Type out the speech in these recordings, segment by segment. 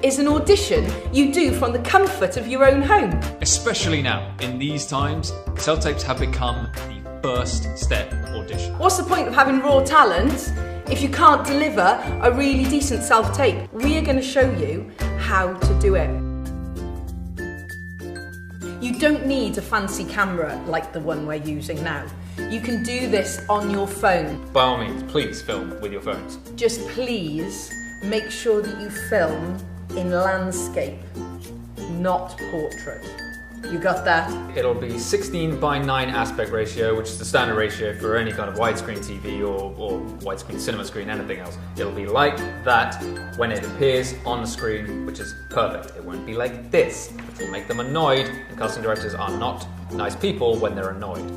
is an audition you do from the comfort of your own home. Especially now, in these times, self-tapes have become the first step audition. What's the point of having raw talent if you can't deliver a really decent self-tape? We are going to show you how to do it. You don't need a fancy camera like the one we're using now. You can do this on your phone. By all means, please film with your phones. Just please make sure that you film in landscape, not portrait. You got that? It'll be 16:9 aspect ratio, which is the standard ratio for any kind of widescreen TV or widescreen cinema screen, anything else. It'll be like that when it appears on the screen, which is perfect. It won't be like this, which will make them annoyed, and casting directors are not nice people when they're annoyed.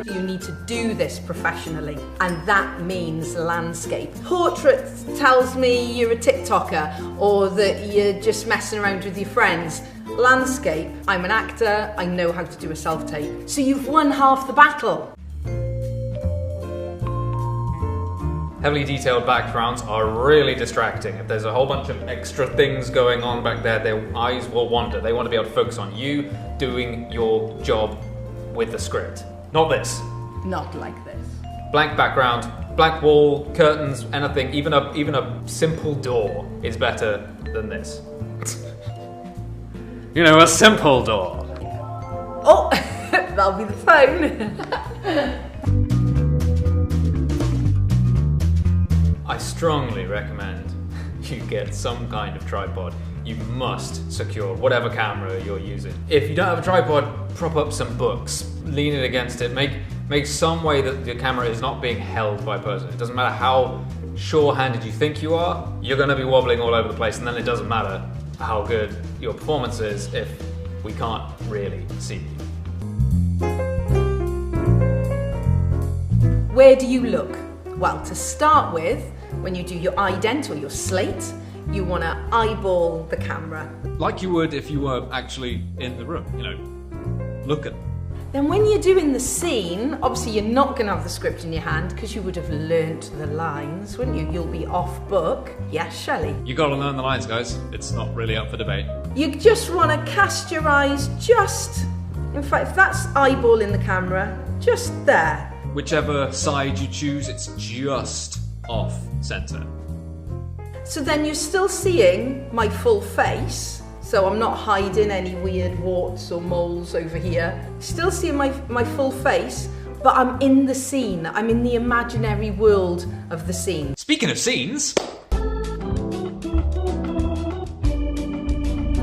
You need to do this professionally, and that means landscape. Portrait tells me you're a TikToker or that you're just messing around with your friends. Landscape, I'm an actor, I know how to do a self-tape. So you've won half the battle. Heavily detailed backgrounds are really distracting. If there's a whole bunch of extra things going on back there, their eyes will wander. They want to be able to focus on you doing your job with the script. Not this. Not like this. Blank background, blank wall, curtains, anything, even a simple door is better than this. You know, a simple door. Oh, that'll be the phone. I strongly recommend you get some kind of tripod. You must secure whatever camera you're using. If you don't have a tripod, prop up some books, lean it against it, make some way that your camera is not being held by a person. It doesn't matter how sure-handed you think you are, you're gonna be wobbling all over the place, and then it doesn't matter how good your performance is if we can't really see you. Where do you look? Well, to start with, when you do your ident or your slate, you want to eyeball the camera. Like you would if you were actually in the room, you know, look at them. Then when you're doing the scene, obviously you're not going to have the script in your hand because you would have learnt the lines, wouldn't you? You'll be off book. Yes, Shelley? You gotta learn the lines, guys. It's not really up for debate. You just want to cast your eyes just, in fact, if that's eyeballing the camera, just there. Whichever side you choose, it's just off center. So then you're still seeing my full face, so I'm not hiding any weird warts or moles over here. Still seeing my full face, but I'm in the scene. I'm in the imaginary world of the scene. Speaking of scenes,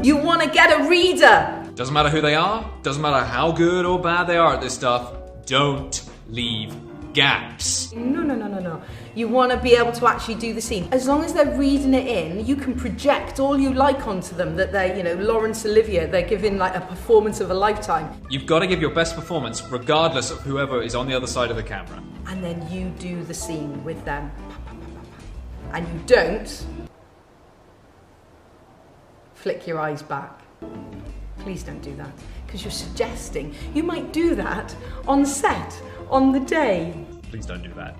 you want to get a reader. doesn't matter who they are, doesn't matter how good or bad they are at this stuff, don't leave gaps. No. You want to be able to actually do the scene. As long as they're reading it in, you can project all you like onto them, that they're, you know, Laurence Olivier, they're giving like a performance of a lifetime. You've got to give your best performance regardless of whoever is on the other side of the camera. And then you do the scene with them. And you don't flick your eyes back. Please don't do that, because you're suggesting you might do that on set, on the day. Please don't do that.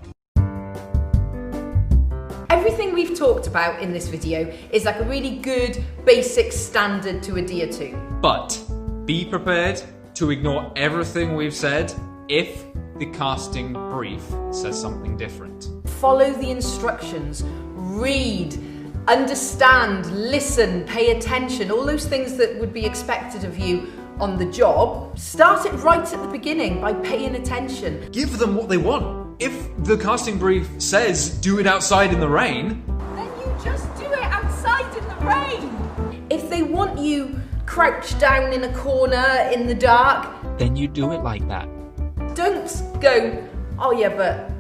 Everything we've talked about in this video is like a really good basic standard to adhere to. But be prepared to ignore everything we've said if the casting brief says something different. Follow the instructions, read, understand, listen, pay attention, all those things that would be expected of you on the job. Start it right at the beginning by paying attention. Give them what they want. If the casting brief says do it outside in the rain, then you just do it outside in the rain. If they want you crouched down in a corner in the dark, then you do it like that. Don't go, oh yeah, but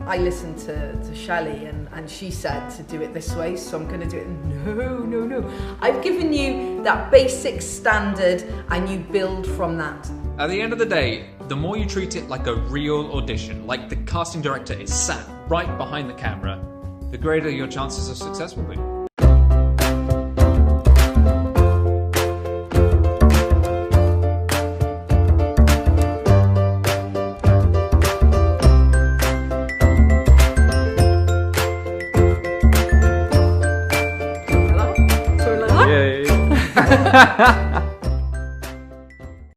I listened to Shelley and she said to do it this way, so I'm going to do it. No. I've given you that basic standard and you build from that. At the end of the day, the more you treat it like a real audition, like the casting director is sat right behind the camera, the greater your chances of success will be. Bye.